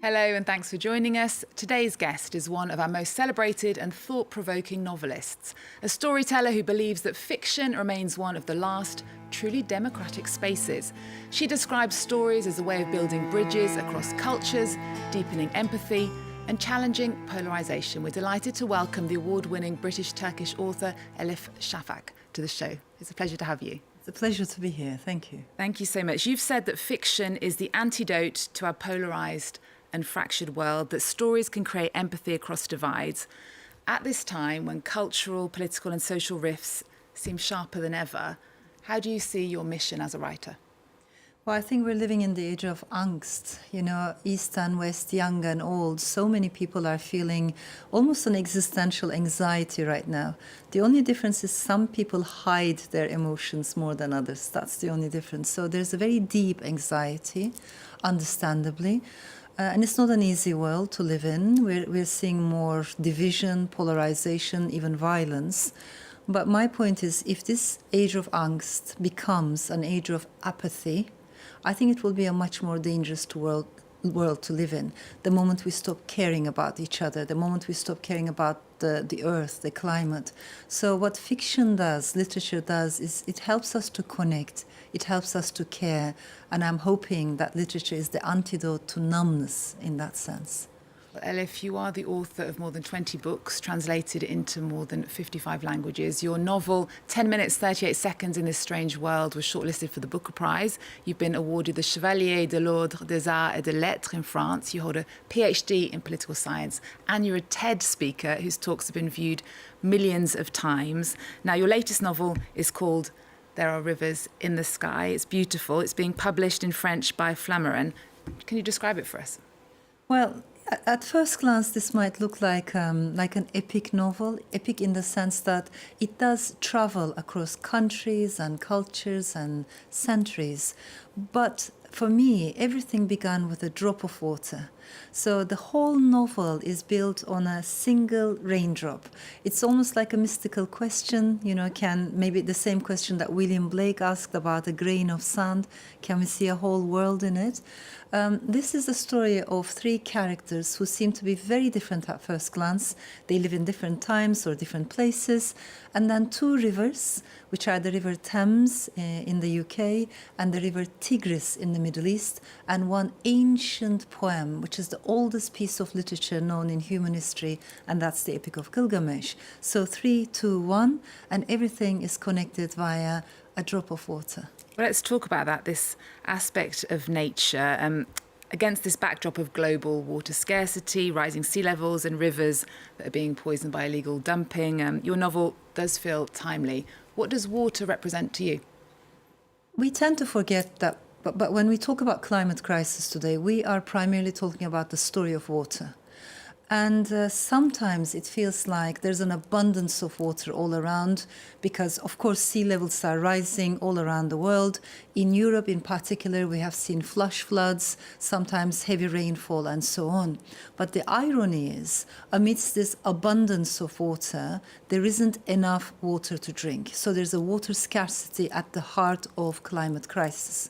Hello and thanks for joining us. Today's guest is one of our most celebrated and thought-provoking novelists, a storyteller who believes that fiction remains one of the last truly democratic spaces. She describes stories as a way of building bridges across cultures, deepening empathy and challenging polarisation. We're delighted to welcome the award-winning British-Turkish author Elif Shafak to the show. It's a pleasure to have you. It's a pleasure to be here. Thank you. Thank you so much. You've said that fiction is the antidote to our polarised and fractured world, that stories can create empathy across divides. At this time, when cultural, political and social rifts seem sharper than ever, how do you see your mission as a writer? Well, I think we're living in the age of angst. You know, East and West, young and old, so many people are feeling almost an existential anxiety right now. The only difference is some people hide their emotions more than others. That's the only difference. So there's a very deep anxiety, understandably. And it's not an easy world to live in. We're seeing more division, polarization, even violence. But my point is, if this age of angst becomes an age of apathy, I think it will be a much more dangerous world to live in. The moment we stop caring about each other, the moment we stop caring about the earth, the climate. So what fiction does, literature does, is it helps us to connect, it helps us to care, and I'm hoping that literature is the antidote to numbness in that sense. Well, Elif, you are the author of more than 20 books, translated into more than 55 languages. Your novel, 10 minutes, 38 seconds in this strange world, was shortlisted for the Booker Prize. You've been awarded the Chevalier de l'Ordre des Arts et des Lettres in France. You hold a PhD in political science, and you're a TED speaker whose talks have been viewed millions of times. Now, your latest novel is called There Are Rivers in the Sky. It's beautiful. It's being published in French by Flammarion. Can you describe it for us? Well, at first glance, this might look like an epic novel, epic in the sense that it does travel across countries and cultures and centuries. But for me, everything began with a drop of water. So the whole novel is built on a single raindrop. It's almost like a mystical question, you know, maybe the same question that William Blake asked about a grain of sand. Can we see a whole world in it? This is the story of three characters who seem to be very different at first glance. They live in different times or different places. And then two rivers, which are the River Thames in the UK and the River Tigris in the Middle East, and one ancient poem, which is the oldest piece of literature known in human history, and that's the Epic of Gilgamesh. So 3, 2, 1, and everything is connected via a drop of water. Well, let's talk about that, this aspect of nature. Against this backdrop of global water scarcity, rising sea levels and rivers that are being poisoned by illegal dumping, your novel does feel timely. What does water represent to you? We tend to forget that, but when we talk about climate crisis today, we are primarily talking about the story of water. And sometimes it feels like there's an abundance of water all around because, of course, sea levels are rising all around the world. In Europe, in particular, we have seen flash floods, sometimes heavy rainfall, and so on. But the irony is, amidst this abundance of water, there isn't enough water to drink. So there's a water scarcity at the heart of climate crisis.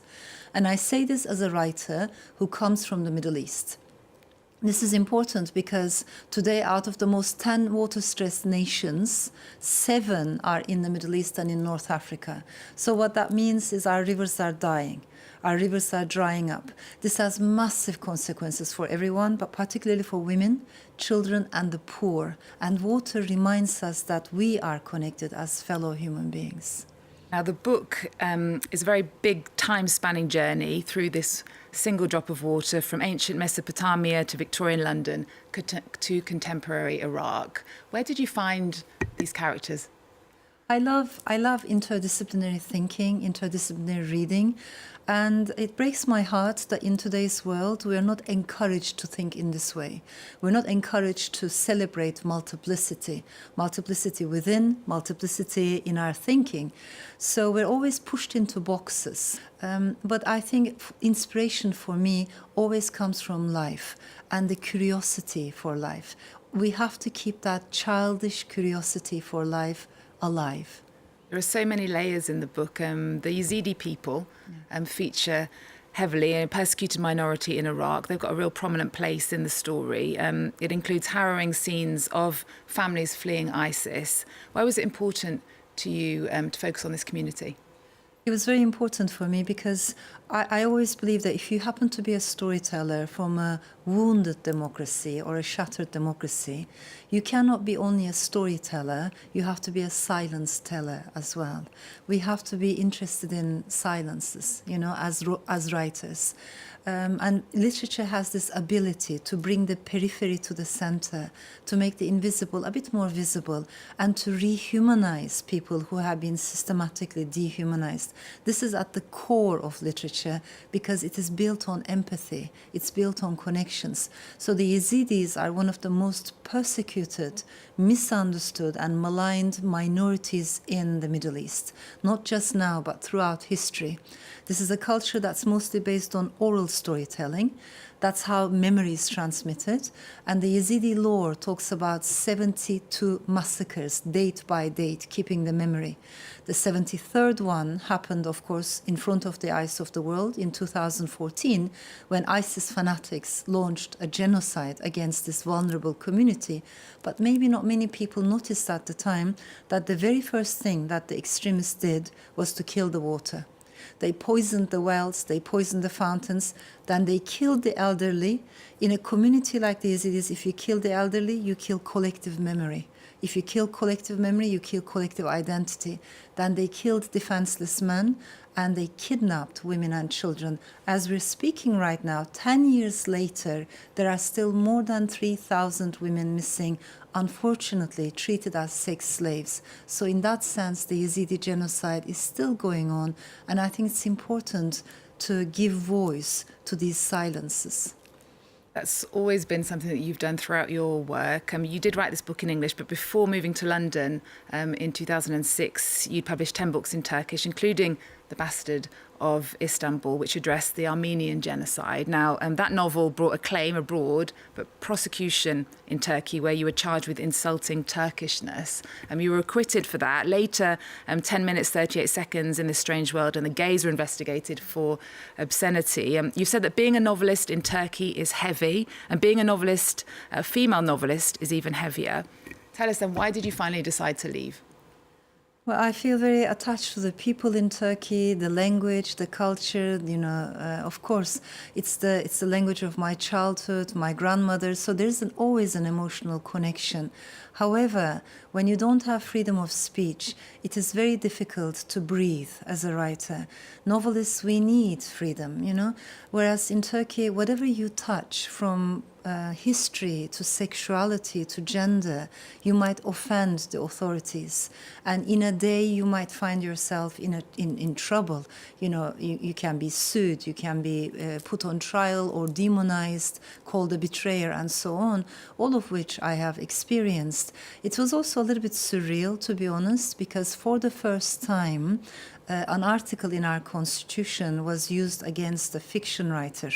And I say this as a writer who comes from the Middle East. This is important because today, out of the most 10 water-stressed nations, 7 are in the Middle East and in North Africa. So what that means is our rivers are dying. Our rivers are drying up. This has massive consequences for everyone, but particularly for women, children, and the poor. And water reminds us that we are connected as fellow human beings. Now, the book is a very big time-spanning journey through this single drop of water from ancient Mesopotamia to Victorian London to contemporary Iraq. Where did you find these characters? I love interdisciplinary thinking, interdisciplinary reading, and it breaks my heart that in today's world we are not encouraged to think in this way. We're not encouraged to celebrate multiplicity, multiplicity within, multiplicity in our thinking. So we're always pushed into boxes. But I think inspiration for me always comes from life and the curiosity for life. We have to keep that childish curiosity for life alive. There are so many layers in the book. The Yazidi people feature heavily, a persecuted minority in Iraq. They've got a real prominent place in the story. It includes harrowing scenes of families fleeing ISIS. Why was it important to you to focus on this community? It was very important for me because I always believe that if you happen to be a storyteller from a wounded democracy or a shattered democracy, you cannot be only a storyteller, you have to be a silence teller as well. We have to be interested in silences, you know, as writers. And literature has this ability to bring the periphery to the center, to make the invisible a bit more visible, and to rehumanize people who have been systematically dehumanized. This is at the core of literature because it is built on empathy, it's built on connections. So the Yazidis are one of the most persecuted, misunderstood, and maligned minorities in the Middle East, not just now, but throughout history. This is a culture that's mostly based on oral storytelling. That's how memory is transmitted. And the Yazidi lore talks about 72 massacres, date by date, keeping the memory. The 73rd one happened, of course, in front of the eyes of the world in 2014, when ISIS fanatics launched a genocide against this vulnerable community. But maybe not many people noticed at the time that the very first thing that the extremists did was to kill the water. They poisoned the wells, they poisoned the fountains, then they killed the elderly. In a community like the Yazidis, if you kill the elderly, you kill collective memory. If you kill collective memory, you kill collective identity. Then they killed defenseless men and they kidnapped women and children. As we're speaking right now, 10 years later, there are still more than 3,000 women missing, unfortunately treated as sex slaves. So in that sense, the Yazidi genocide is still going on, and I think it's important to give voice to these silences. That's always been something that you've done throughout your work. You did write this book in English, but before moving to London in 2006, you published 10 books in Turkish, including The Bastard of Istanbul, which addressed the Armenian genocide. Now, that novel brought acclaim abroad, but prosecution in Turkey, where you were charged with insulting Turkishness. You were acquitted for that. Later, 10 minutes, 38 seconds in This Strange World, and the gays were investigated for obscenity. You said that being a novelist in Turkey is heavy, and being a novelist, a female novelist, is even heavier. Tell us then, why did you finally decide to leave? Well, I feel very attached to the people in Turkey, the language, the culture. You know, of course, it's the language of my childhood, my grandmother. So there's always an emotional connection. However, when you don't have freedom of speech, it is very difficult to breathe as a writer. Novelists, we need freedom, you know. Whereas in Turkey, whatever you touch, from history to sexuality to gender, you might offend the authorities, and in a day you might find yourself in trouble. You know, you can be sued, you can be put on trial or demonized, called a betrayer, and so on. All of which I have experienced. It was also a little bit surreal, to be honest, because for the first time, an article in our constitution was used against a fiction writer.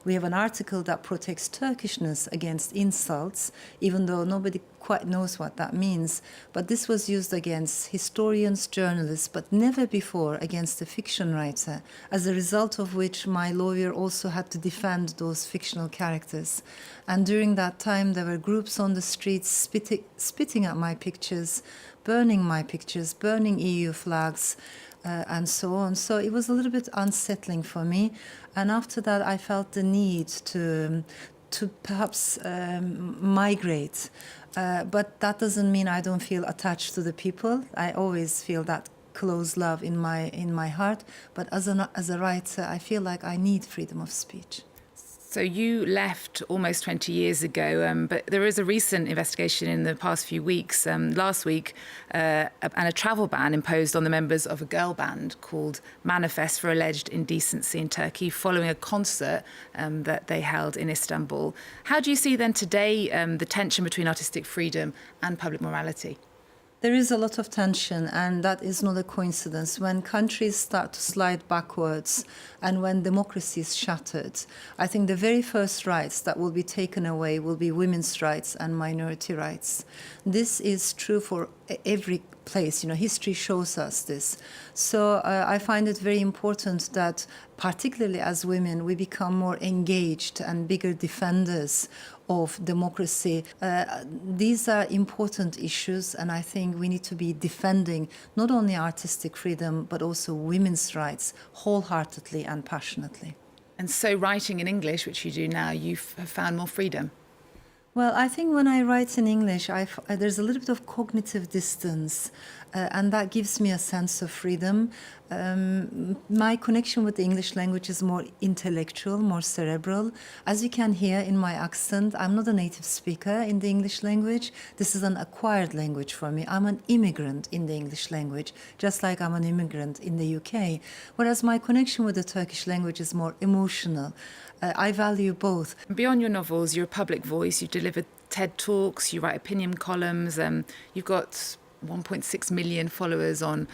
We have an article that protects Turkishness against insults, even though nobody quite knows what that means. But this was used against historians, journalists, but never before against a fiction writer, as a result of which my lawyer also had to defend those fictional characters. And during that time, there were groups on the streets spitting at my pictures, burning my pictures, burning EU flags, and so on. So it was a little bit unsettling for me. And after that, I felt the need to perhaps migrate. But that doesn't mean I don't feel attached to the people. I always feel that close love in my heart. But as a writer, I feel like I need freedom of speech. So you left almost 20 years ago, but there is a recent investigation in the past few weeks, last week, and a travel ban imposed on the members of a girl band called Manifest for alleged indecency in Turkey following a concert that they held in Istanbul. How do you see then today the tension between artistic freedom and public morality? There is a lot of tension, and that is not a coincidence. When countries start to slide backwards and when democracy is shattered, I think the very first rights that will be taken away will be women's rights and minority rights. This is true for every place. You know, history shows us this. So I find it very important that, particularly as women, we become more engaged and bigger defenders of democracy. These are important issues, and I think we need to be defending not only artistic freedom, but also women's rights wholeheartedly and passionately. And so writing in English, which you do now, you have found more freedom. Well, I think when I write in English, there's a little bit of cognitive distance, and that gives me a sense of freedom. My connection with the English language is more intellectual, more cerebral. As you can hear in my accent, I'm not a native speaker in the English language. This is an acquired language for me. I'm an immigrant in the English language, just like I'm an immigrant in the UK. Whereas my connection with the Turkish language is more emotional. I value both. Beyond your novels, you're a public voice. You've delivered TED Talks, you write opinion columns, you've got 1.6 million followers on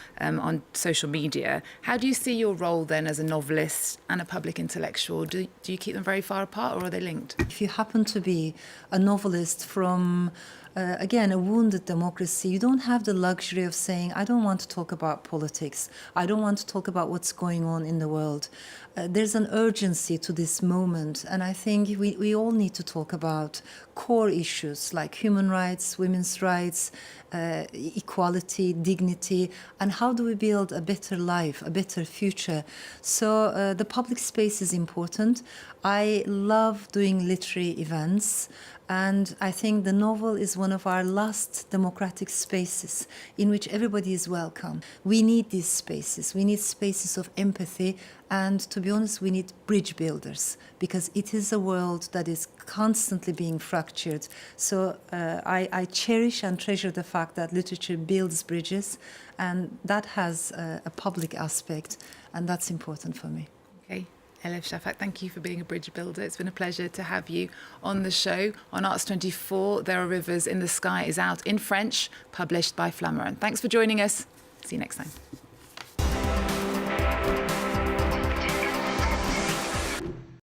social media. How do you see your role then as a novelist and a public intellectual? Do you keep them very far apart, or are they linked? If you happen to be a novelist from, again, a wounded democracy, you don't have the luxury of saying, I don't want to talk about politics. I don't want to talk about what's going on in the world. There's an urgency to this moment, and I think we all need to talk about core issues like human rights, women's rights, equality, dignity, and how do we build a better life, a better future. So the public space is important. I love doing literary events, and I think the novel is one of our last democratic spaces in which everybody is welcome. We need these spaces. We need spaces of empathy, and to be honest, we need bridge builders, because it is a world that is constantly being fractured. So I cherish and treasure the fact that literature builds bridges, and that has a public aspect, and that's important for me. Okay. Elif Shafak, thank you for being a bridge builder. It's been a pleasure to have you on the show. On Arts 24, There Are Rivers in the Sky is out in French, published by Flammarion. Thanks for joining us. See you next time.